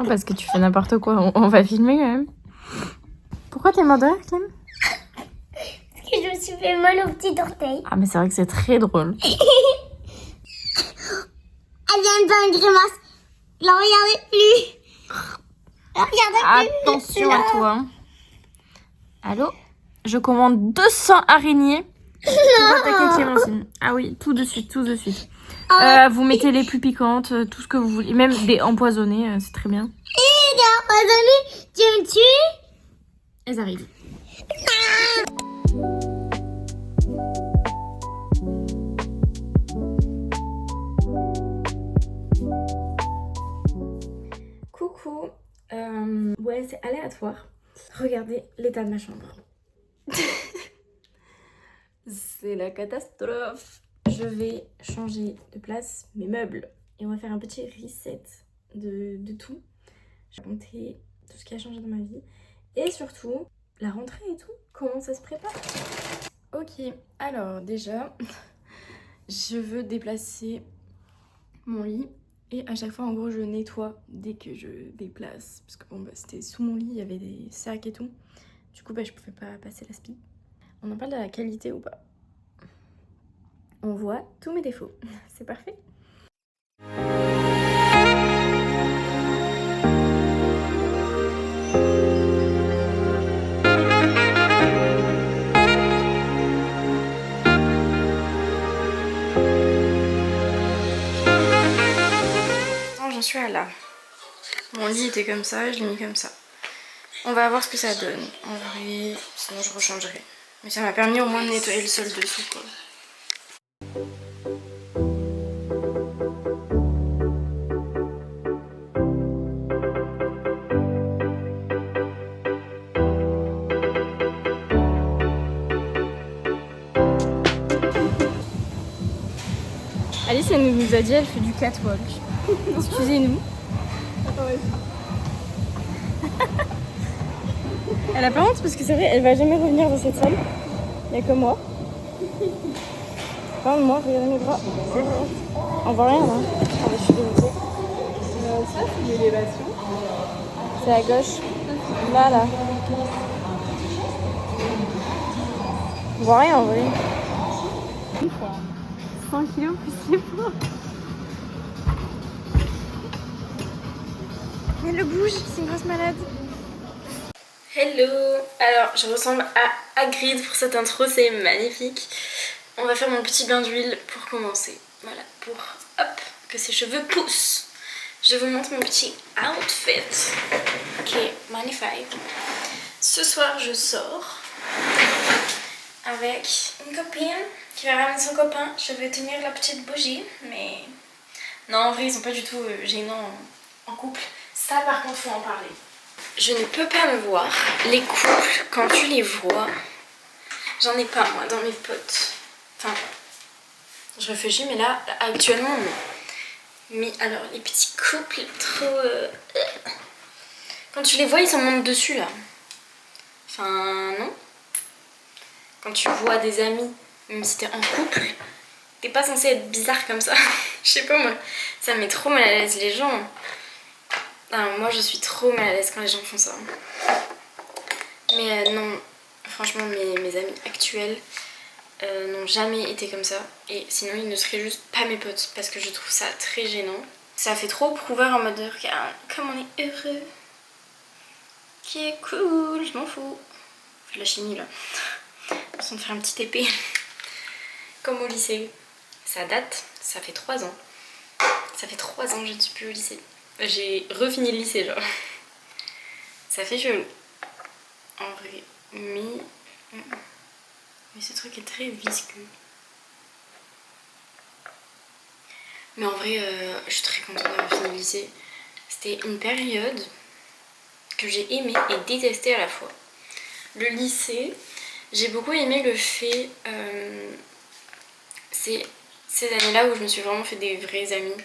Parce que tu fais n'importe quoi, on va filmer quand même. Pourquoi t'es mort de rire, Clem? Parce que je me suis fait mal au petit orteil. Ah mais c'est vrai que c'est très drôle. Elle vient de faire une grimace. La regardez plus. La regardez plus. Attention à toi. Allô? Je commande 200 araignées pour attaquer Clémentine. Ah oui, tout de suite, tout de suite. Vous mettez les plus piquantes, tout ce que vous voulez. Même des empoisonnées, c'est très bien. Il est empoisonné. Tu me tues? Elles arrivent. Coucou. Ouais, c'est aléatoire. Regardez l'état de ma chambre. C'est la catastrophe. Je vais changer de place mes meubles et on va faire un petit reset de tout. Je vais raconter tout ce qui a changé dans ma vie et surtout la rentrée et tout. Comment ça se prépare? Ok, alors déjà, je veux déplacer mon lit et à chaque fois en gros je nettoie dès que je déplace parce que bon bah c'était sous mon lit, il y avait des sacs et tout. Du coup bah je pouvais pas passer l'aspi. On en parle de la qualité ou pas? On voit tous mes défauts, c'est parfait. J'en suis à là. Mon lit était comme ça, je l'ai mis comme ça. On va voir ce que ça donne. En vrai, sinon je rechangerai. Mais ça m'a permis au moins de nettoyer le sol dessous quoi. Alice elle nous a dit elle fait du catwalk. Excusez-nous. Elle a pas honte parce que c'est vrai, elle va jamais revenir dans cette salle. Il y a que moi. Enfin, moi, regardez mes bras. On voit rien là. Ah, je suis dégoûtée. Ça, c'est l'élévation. C'est à gauche. Là, là. On voit rien en vrai. 100 kilos plus les poids. Elle le bouge, c'est une grosse malade. Hello. Alors, je ressemble à Hagrid pour cette intro, c'est magnifique. On va faire mon petit bain d'huile pour commencer. Voilà, pour hop, que ses cheveux poussent. Je vous montre mon petit outfit qui est magnifique. Ce soir, je sors avec une copine qui va ramener son copain. Je vais tenir la petite bougie, mais non, en vrai, ils sont pas du tout gênants en couple. Ça, par contre, faut en parler. Je ne peux pas me voir. Les couples, quand tu les vois, j'en ai pas moi dans mes potes. Enfin, je réfléchis, mais là, actuellement, non. Mais alors, les petits couples trop... Quand tu les vois, ils s'en montent dessus, là. Enfin, non. Quand tu vois des amis, même si t'es en couple, t'es pas censé être bizarre comme ça. Je sais pas, moi, ça me met trop mal à l'aise, les gens. Alors, moi, je suis trop mal à l'aise quand les gens font ça. Mais non, franchement, mes amis actuels n'ont jamais été comme ça. Et sinon, ils ne seraient juste pas mes potes parce que je trouve ça très gênant. Ça fait trop prouveur en mode regarde comme on est heureux. Qui est cool, je m'en fous. Fais de la chimie là. On s'en faire un petit épée. Comme au lycée. Ça date, ça fait 3 ans. Ça fait 3 ans que je ne suis plus au lycée. J'ai refini le lycée genre. Ça fait chelou. En vrai. Mais ce truc est très visqueux. Mais en vrai, je suis très contente d'avoir fini le lycée. C'était une période que j'ai aimée et détestée à la fois. Le lycée, j'ai beaucoup aimé le fait... c'est ces années-là où je me suis vraiment fait des vrais amis.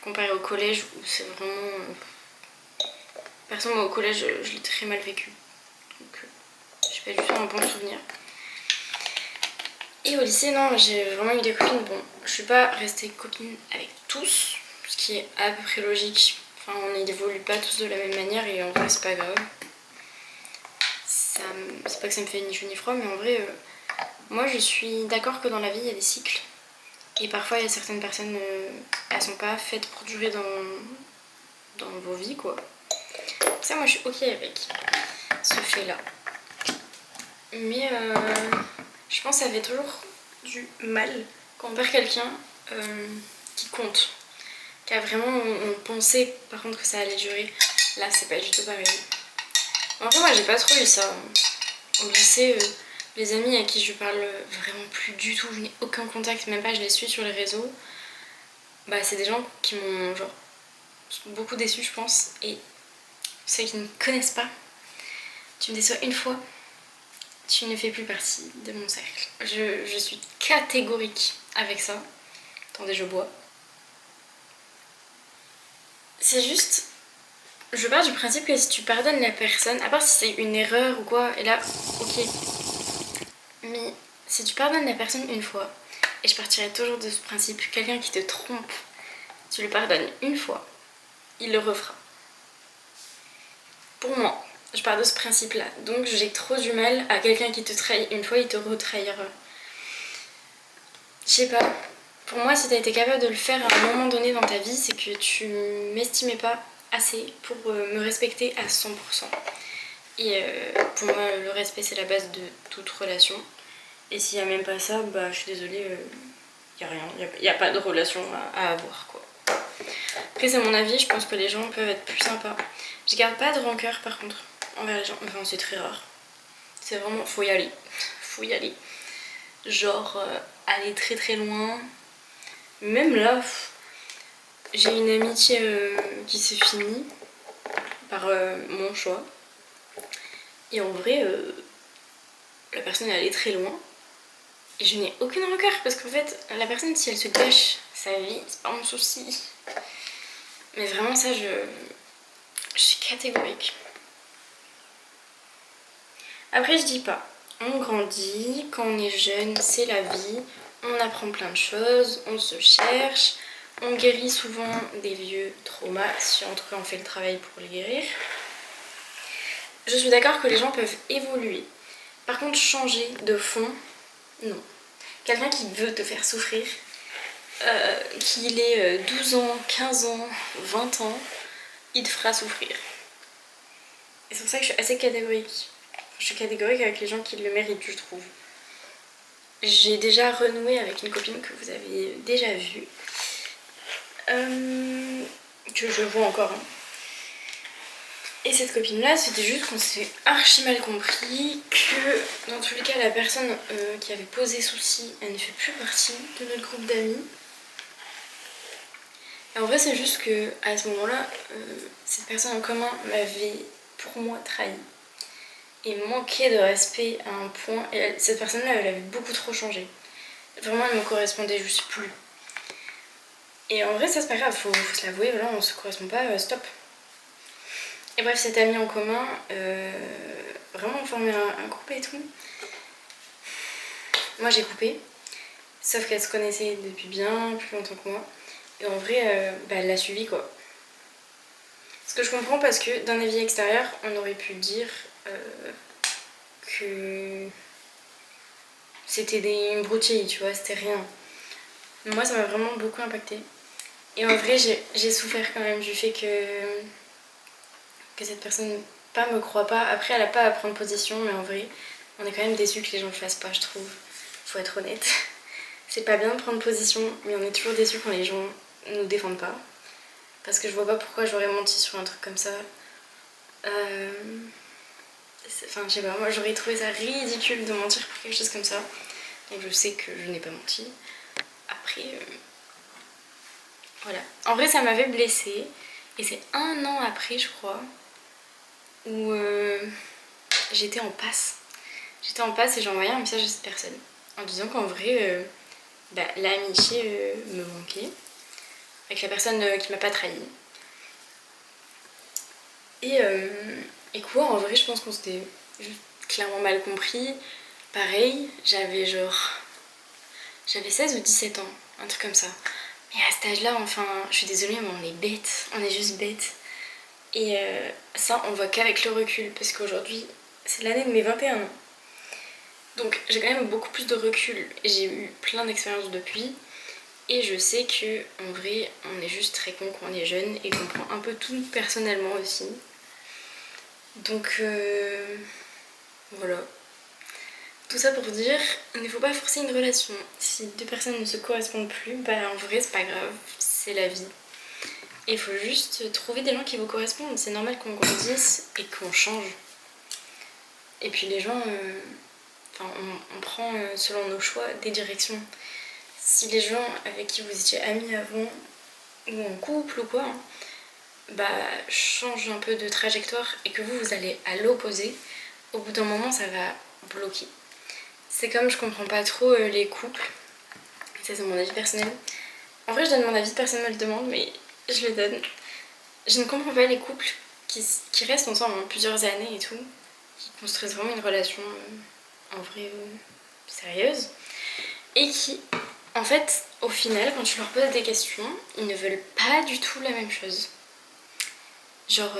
Comparé au collège où c'est vraiment... Perso, moi au collège, je l'ai très mal vécu. Donc, j'ai pas du tout un bon souvenir. Et au lycée, non, j'ai vraiment eu des copines. Bon, je suis pas restée copine avec tous, ce qui est à peu près logique. Enfin, on n'évolue pas tous de la même manière et en vrai, c'est pas grave. C'est pas que ça me fait ni chaud ni froid, mais en vrai, moi je suis d'accord que dans la vie, il y a des cycles. Et parfois, il y a certaines personnes, elles sont pas faites pour durer dans vos vies, quoi. Ça, moi, je suis ok avec ce fait-là. Mais je pense que ça fait toujours du mal quand on perd quelqu'un qui compte. Qui a vraiment, on pensait par contre que ça allait durer. Là, c'est pas du tout pareil. En vrai, moi, j'ai pas trop eu ça. Au lycée, les amis à qui je parle vraiment plus du tout, je n'ai aucun contact, même pas je les suis sur les réseaux. Bah, c'est des gens qui m'ont genre beaucoup déçue, je pense. Et ceux qui ne me connaissent pas, tu me déçois une fois, tu ne fais plus partie de mon cercle. Je suis catégorique avec ça. Attendez, je bois. C'est juste, je pars du principe que si tu pardonnes la personne, à part si c'est une erreur ou quoi, et là, ok. Mais si tu pardonnes la personne une fois, et je partirai toujours de ce principe, quelqu'un qui te trompe, tu le pardonnes une fois, il le refera. Pour moi, je pars de ce principe-là. Donc j'ai trop du mal à quelqu'un qui te trahit une fois, il te retrahira. Je sais pas. Pour moi, si t'as été capable de le faire à un moment donné dans ta vie, c'est que tu m'estimais pas assez pour me respecter à 100%. Et pour moi, le respect, c'est la base de toute relation. Et s'il y a même pas ça, bah je suis désolée, y a rien. Y a pas de relation à avoir, quoi. Après, c'est mon avis, je pense que les gens peuvent être plus sympas. Je garde pas de rancœur, par contre, envers les gens. Enfin, c'est très rare. C'est vraiment, faut y aller. Faut y aller. Genre, aller très très loin. Même là, j'ai une amitié qui s'est finie par mon choix. Et en vrai, la personne est allée très loin. Et je n'ai aucune rancœur parce qu'en fait, la personne, si elle se gâche sa vie, c'est pas mon souci. Mais vraiment, ça, je suis catégorique. Après, je dis pas. On grandit, quand on est jeune, c'est la vie. On apprend plein de choses, on se cherche. On guérit souvent des vieux traumas, si en tout cas on fait le travail pour les guérir. Je suis d'accord que les gens peuvent évoluer. Par contre, changer de fond, non. Quelqu'un qui veut te faire souffrir, qu'il ait 12 ans, 15 ans, 20 ans, il te fera souffrir. Et c'est pour ça que je suis assez catégorique. Je suis catégorique avec les gens qui le méritent, je trouve. J'ai déjà renoué avec une copine que vous avez déjà vue. Que je vois encore. Hein. Et cette copine-là, c'était juste qu'on s'est archi mal compris, que dans tous les cas, la personne qui avait posé souci, elle ne fait plus partie de notre groupe d'amis. Et en vrai, c'est juste que à ce moment-là, cette personne en commun m'avait, pour moi, trahi. Et manquait de respect à un point. Et cette personne-là, elle avait beaucoup trop changé. Vraiment, elle me correspondait juste plus. Et en vrai, ça c'est pas grave, faut se l'avouer, voilà, on se correspond pas, stop. Et bref, cet ami en commun, vraiment on formait un groupe et tout. Moi j'ai coupé, sauf qu'elle se connaissait depuis bien plus longtemps que moi. Et en vrai, elle l'a suivi quoi. Ce que je comprends parce que d'un avis extérieur, on aurait pu dire que c'était une broutille, tu vois, c'était rien. Moi ça m'a vraiment beaucoup impacté. Et en vrai, j'ai souffert quand même du fait que cette personne pas me croit pas. Après, elle a pas à prendre position, mais en vrai, on est quand même déçus que les gens le fassent pas, je trouve. Faut être honnête. C'est pas bien de prendre position, mais on est toujours déçus quand les gens nous défendent pas. Parce que je vois pas pourquoi j'aurais menti sur un truc comme ça. Enfin, je sais pas, moi j'aurais trouvé ça ridicule de mentir pour quelque chose comme ça. Donc je sais que je n'ai pas menti. Après, voilà. En vrai, ça m'avait blessée. Et c'est 1 an après, je crois, où j'étais en passe. J'étais en passe et j'ai envoyé un message à cette personne en disant qu'en vrai, l'amitié me manquait avec la personne qui m'a pas trahi. Et quoi, en vrai, je pense qu'on s'était juste clairement mal compris. Pareil, j'avais 16 ou 17 ans, un truc comme ça. Mais à cet âge-là, enfin, je suis désolée, mais on est bêtes, on est juste bêtes. Et ça, on voit qu'avec le recul, parce qu'aujourd'hui, c'est l'année de mes 21 ans. Donc j'ai quand même beaucoup plus de recul, et j'ai eu plein d'expériences depuis. Et je sais que en vrai, on est juste très con quand on est jeune et qu'on prend un peu tout personnellement aussi. Donc voilà. Tout ça pour dire, il ne faut pas forcer une relation. Si deux personnes ne se correspondent plus, bah en vrai c'est pas grave, c'est la vie. Et il faut juste trouver des gens qui vous correspondent. C'est normal qu'on grandisse et qu'on change. Et puis les gens, on prend selon nos choix des directions. Si les gens avec qui vous étiez amis avant, ou en couple ou quoi, bah changent un peu de trajectoire et que vous allez à l'opposé, au bout d'un moment ça va bloquer. C'est comme je comprends pas trop les couples, ça c'est mon avis personnel. En vrai je donne mon avis, personne me le demande mais je le donne. Je ne comprends pas les couples qui restent ensemble plusieurs années et tout, qui construisent vraiment une relation en vrai sérieuse et qui en fait au final quand tu leur poses des questions ils ne veulent pas du tout la même chose. Genre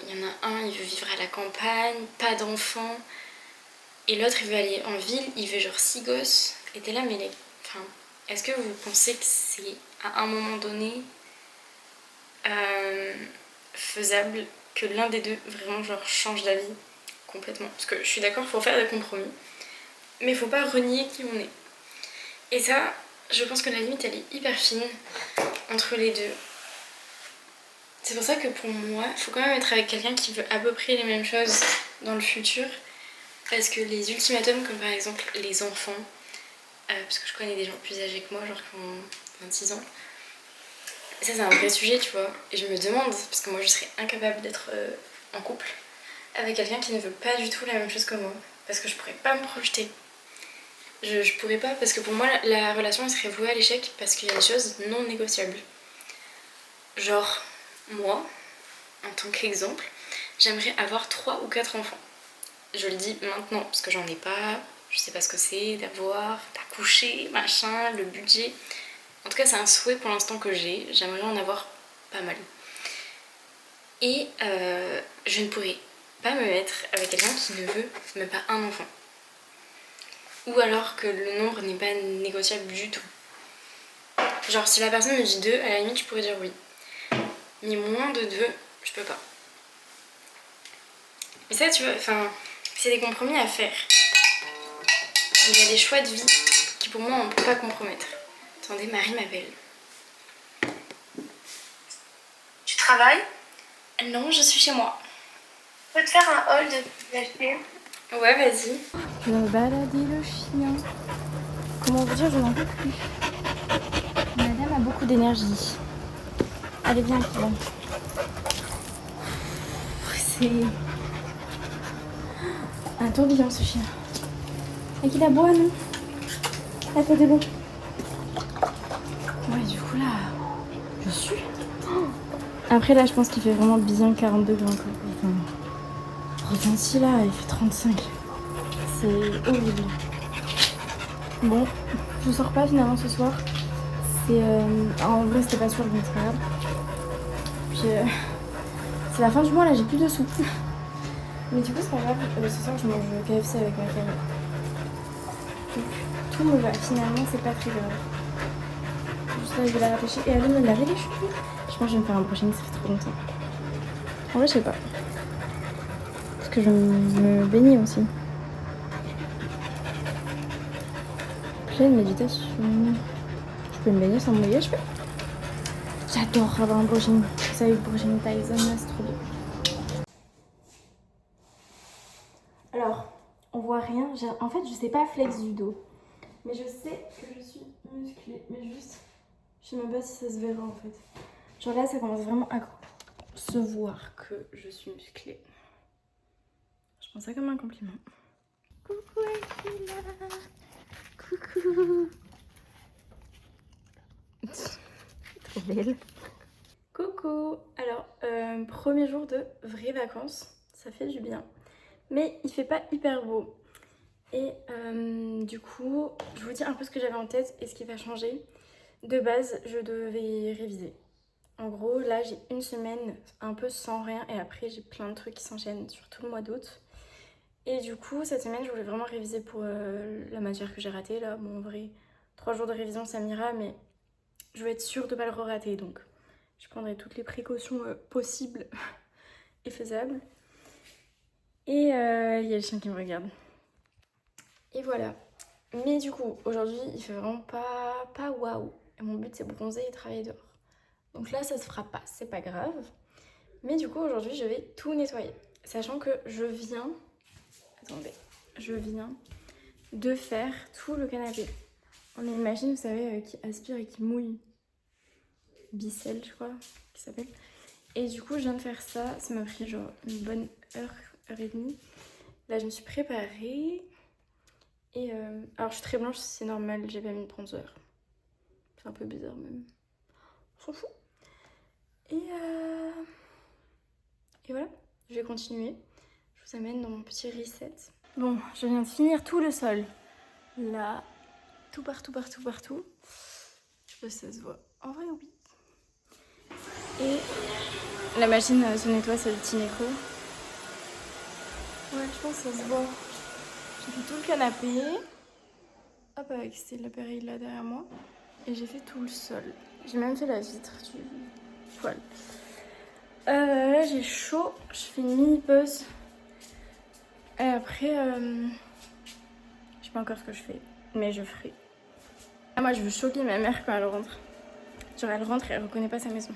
il y en a un il veut vivre à la campagne, pas d'enfants, et l'autre il veut aller en ville, il veut genre 6 gosses. Et t'es là mais enfin, est-ce que vous pensez que c'est à un moment donné faisable que l'un des deux vraiment genre change d'avis complètement? Parce que je suis d'accord, faut faire des compromis, mais faut pas renier qui on est. Et ça, je pense que la limite elle est hyper fine entre les deux. C'est pour ça que pour moi, il faut quand même être avec quelqu'un qui veut à peu près les mêmes choses dans le futur. Parce que les ultimatums, comme par exemple les enfants, parce que je connais des gens plus âgés que moi, genre qui ont 26 ans, ça c'est un vrai sujet, tu vois. Et je me demande, parce que moi je serais incapable d'être en couple avec quelqu'un qui ne veut pas du tout la même chose que moi. Parce que je pourrais pas me projeter. Je pourrais pas, parce que pour moi la relation elle serait vouée à l'échec parce qu'il y a des choses non négociables. Genre, moi, en tant qu'exemple, j'aimerais avoir 3 ou 4 enfants. Je le dis maintenant parce que j'en ai pas, je sais pas ce que c'est d'avoir, d'accoucher, machin, le budget. En tout cas, c'est un souhait pour l'instant que j'ai, j'aimerais en avoir pas mal. Et je ne pourrais pas me mettre avec quelqu'un qui ne veut même pas un enfant. Ou alors que le nombre n'est pas négociable du tout. Genre, si la personne me dit 2, à la limite, je pourrais dire oui. Mais moins de 2, je peux pas. Mais ça, tu vois, enfin, c'est des compromis à faire. Il y a des choix de vie qui, pour moi, on peut pas compromettre. Attendez, Marie m'appelle. Tu travailles? Non, je suis chez moi. Je peux te faire un haul de PHP? Ouais, vas-y. Je vais balader le chien. Comment vous dire, je n'en peux plus. Madame a beaucoup d'énergie. Allez, viens, là. C'est un tourbillon, ce chien. Et qu'il aboie, non? La tête de l'eau. Ouais, du coup, là, je suis. Après, là, je pense qu'il fait vraiment bien 40 degrés encore. Enfin, ressenti, là, il fait 35. C'est horrible. Bon, je sors pas finalement ce soir. C'est en vrai c'était pas sûr donc c'est pas grave. Puis c'est la fin du mois là, j'ai plus de sous. Mais du coup c'est pas grave, ce soir je mange KFC avec ma famille. Donc tout me va, finalement c'est pas très grave. Juste là je vais la rafraîchir et aller me laver les cheveux. Je pense que je vais me faire un brushing, ça fait trop longtemps. En vrai je sais pas. Parce que je me baigne aussi. J'ai une méditation. Je peux me baigner sans mouiller, je peux. J'adore avoir un brushing. Vous savez, le brushing Tyson, là, c'est trop bien. Alors, on voit rien. En fait, je sais pas flex du dos. Mais je sais que je suis musclée. Mais juste, je sais même pas si ça se verra en fait. Genre là, ça commence vraiment à se voir que je suis musclée. Je prends ça comme un compliment. Coucou Aquila. Coucou. Trop belle. Coucou. Alors, premier jour de vraies vacances, ça fait du bien. Mais il fait pas hyper beau. Et du coup, je vous dis un peu ce que j'avais en tête et ce qui va changer. De base, je devais réviser. En gros, là, j'ai une semaine un peu sans rien et après, j'ai plein de trucs qui s'enchaînent sur tout le mois d'août. Et du coup, cette semaine, je voulais vraiment réviser pour la matière que j'ai ratée. Là, bon, en vrai, 3 jours de révision, ça m'ira, mais je veux être sûre de ne pas le rater. Donc, je prendrai toutes les précautions possibles et faisables. Et il y a le chien qui me regarde. Et voilà. Mais du coup, aujourd'hui, il fait vraiment pas waouh. Et mon but, c'est bronzer et travailler dehors. Donc là, ça se fera pas, c'est pas grave. Mais du coup, aujourd'hui, je vais tout nettoyer. Sachant que je viens... Attendez. Je viens de faire tout le canapé. On a une machine, vous savez, qui aspire et qui mouille. Bicelle, je crois, qui s'appelle. Et du coup, je viens de faire ça. Ça m'a pris genre une bonne heure et demie. Là, je me suis préparée. Et alors, je suis très blanche, c'est normal, j'ai pas mis de bronzer. C'est un peu bizarre même. On s'en fout. Et voilà, je vais continuer. Je vous amène dans mon petit reset. Bon, je viens de finir tout le sol. Là, tout partout. Je sais pas si ça se voit. En vrai, oui. Et la machine se nettoie, c'est le Tineco. Ouais, je pense que ça se voit. J'ai fait tout le canapé. Hop, avec l'appareil là derrière moi. Et j'ai fait tout le sol. J'ai même fait la vitre du poêle. Là, j'ai chaud. Je fais une mini pause. Et après, je sais pas encore ce que je fais, mais je ferai. Ah, moi, je veux choquer ma mère quand elle rentre. Genre, elle rentre et elle reconnaît pas sa maison.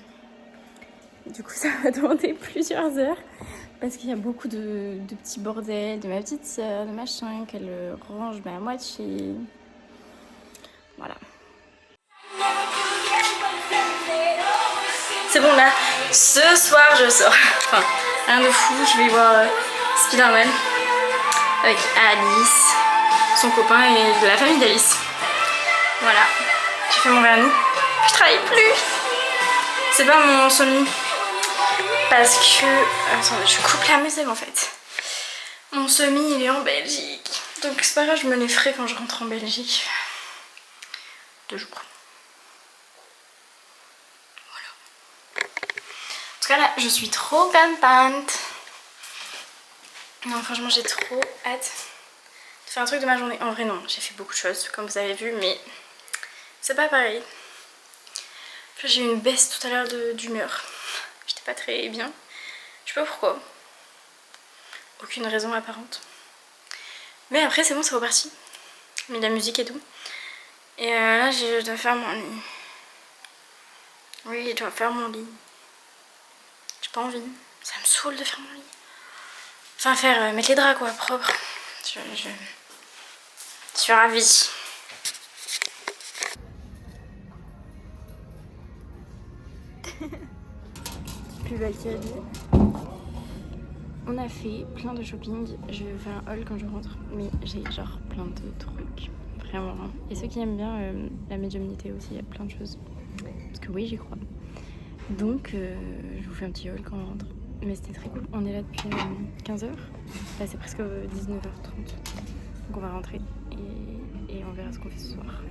Et du coup, ça va demander plusieurs heures. Parce qu'il y a beaucoup de petits bordels, de ma petite sœur, de machin, qu'elle range à moitié. Voilà. C'est bon, là, ce soir, je sors. Enfin, rien de fou, je vais voir Spider-Man avec Alice, son copain et la famille d'Alice. Voilà, j'ai fait mon vernis. Je travaille plus. C'est pas mon sommeil. Parce que... Attendez, je coupe la musique en fait. Mon semi il est en Belgique. Donc c'est pas grave, je me les ferai quand je rentre en Belgique. 2 jours. Voilà. En tout cas là, je suis trop contente. Non, franchement, j'ai trop hâte de faire un truc de ma journée. En vrai, non, j'ai fait beaucoup de choses, comme vous avez vu, mais c'est pas pareil. J'ai eu une baisse tout à l'heure d'humeur. J'étais pas très bien. Je sais pas pourquoi. Aucune raison apparente. Mais après, c'est bon, c'est reparti. J'ai mis de la musique et tout. Et là, je dois faire mon lit. Oui, je dois faire mon lit. J'ai pas envie. Ça me saoule de faire mon lit. Enfin, mettre les draps quoi, propres. Je suis ravie. Plus Valkyrie. On a fait plein de shopping. Je vais faire un haul quand je rentre. Mais j'ai genre plein de trucs. Vraiment. Et ceux qui aiment bien la médiumnité aussi, il y a plein de choses. Parce que oui, j'y crois. Donc, je vous fais un petit haul quand on rentre. Mais c'était très cool. On est là depuis 15h. Là, c'est presque 19h30. Donc, on va rentrer et on verra ce qu'on fait ce soir.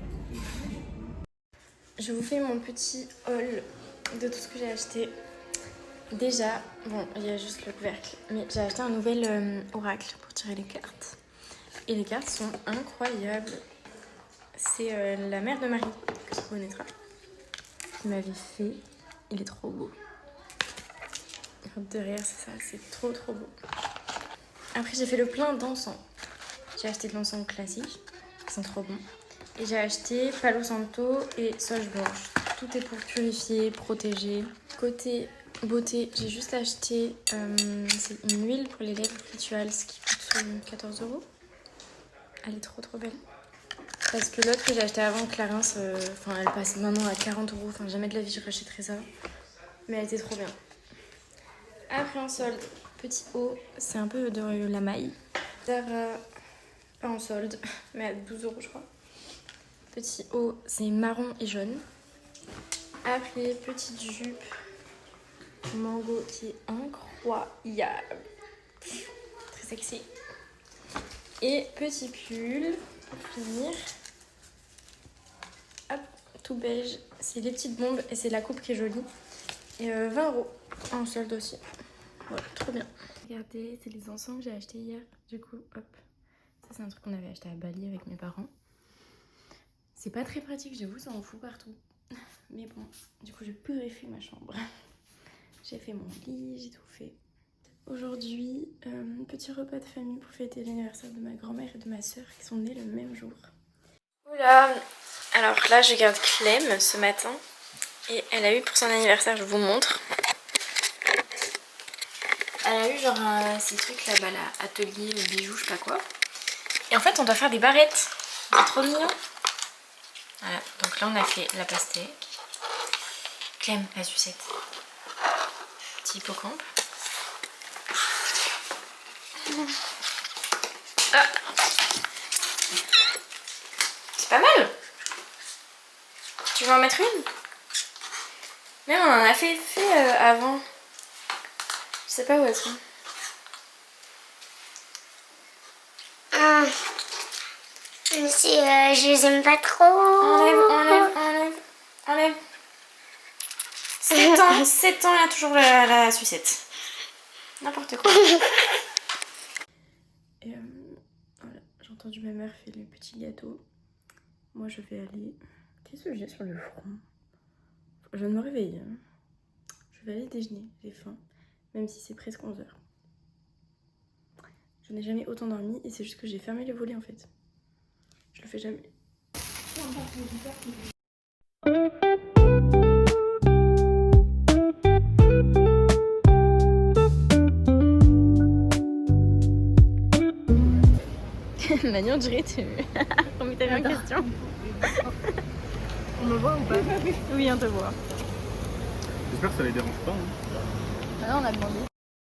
Je vous fais mon petit haul de tout ce que j'ai acheté. Déjà, bon, il y a juste le couvercle, mais j'ai acheté un nouvel oracle pour tirer les cartes. Et les cartes sont incroyables. C'est la mère de Marie, que tu connaîtras, qui m'avait fait. Il est trop beau. Derrière, c'est ça, c'est trop beau. Après, j'ai fait le plein d'encens. J'ai acheté de l'encens classique, qui sont trop bons. Et j'ai acheté Palo Santo et sauge blanche. Tout est pour purifier, protéger. Côté beauté, j'ai juste acheté c'est une huile pour les lèvres Rituals qui coûte 14 €. Elle est trop belle. Parce que l'autre que j'ai acheté avant, Clarins, elle passe maintenant à 40 €. Enfin, jamais de la vie je rachèterai ça. Mais elle était trop bien. Après en solde, petit haut, c'est un peu de la maille. Zara, pas en solde, mais à 12 € je crois. Petit haut, c'est marron et jaune. Après, petite jupe mango qui est incroyable. Très sexy. Et petit pull pour finir. Hop, tout beige. C'est les petites bombes et c'est la coupe qui est jolie. Et 20 € en solde aussi. Voilà, trop bien. Regardez, c'est les encens que j'ai achetés hier. Du coup, hop. Ça, c'est un truc qu'on avait acheté à Bali avec mes parents. C'est pas très pratique, j'avoue, ça en fout partout. Mais bon, du coup, je purifie ma chambre. J'ai fait mon lit, j'ai tout fait. Aujourd'hui, petit repas de famille pour fêter l'anniversaire de ma grand-mère et de ma soeur qui sont nées le même jour. Oula, alors là, je garde Clem ce matin. Et elle a eu pour son anniversaire, je vous montre. Elle a eu genre ces trucs là-bas, là, atelier, bijoux, je sais pas quoi. Et en fait, on doit faire des barrettes. C'est trop mignon. Voilà, donc là on a fait la pastèque. Clem, la sucette. Petit hippocampe. Ah. C'est pas mal. Tu veux en mettre une? Mais on en a fait avant. Je sais pas où elles sont. Je les aime pas trop. Enlève. 7 ans, 7 ans, il y a toujours la sucette. N'importe quoi. Et voilà, j'ai entendu ma mère faire les petits gâteaux. Moi je vais aller... Qu'est-ce que j'ai sur le front? Je viens de me réveiller. Hein. Je vais aller déjeuner, j'ai faim. Même si c'est presque 11 h. Je n'ai jamais autant dormi et c'est juste que j'ai fermé les volets en fait. Je le fais jamais. Manu, on dirait tu remets ta vie en question. On me voit ou pas? Oui, on te voit. J'espère que ça les dérange pas. Hein. Ah non, on a demandé.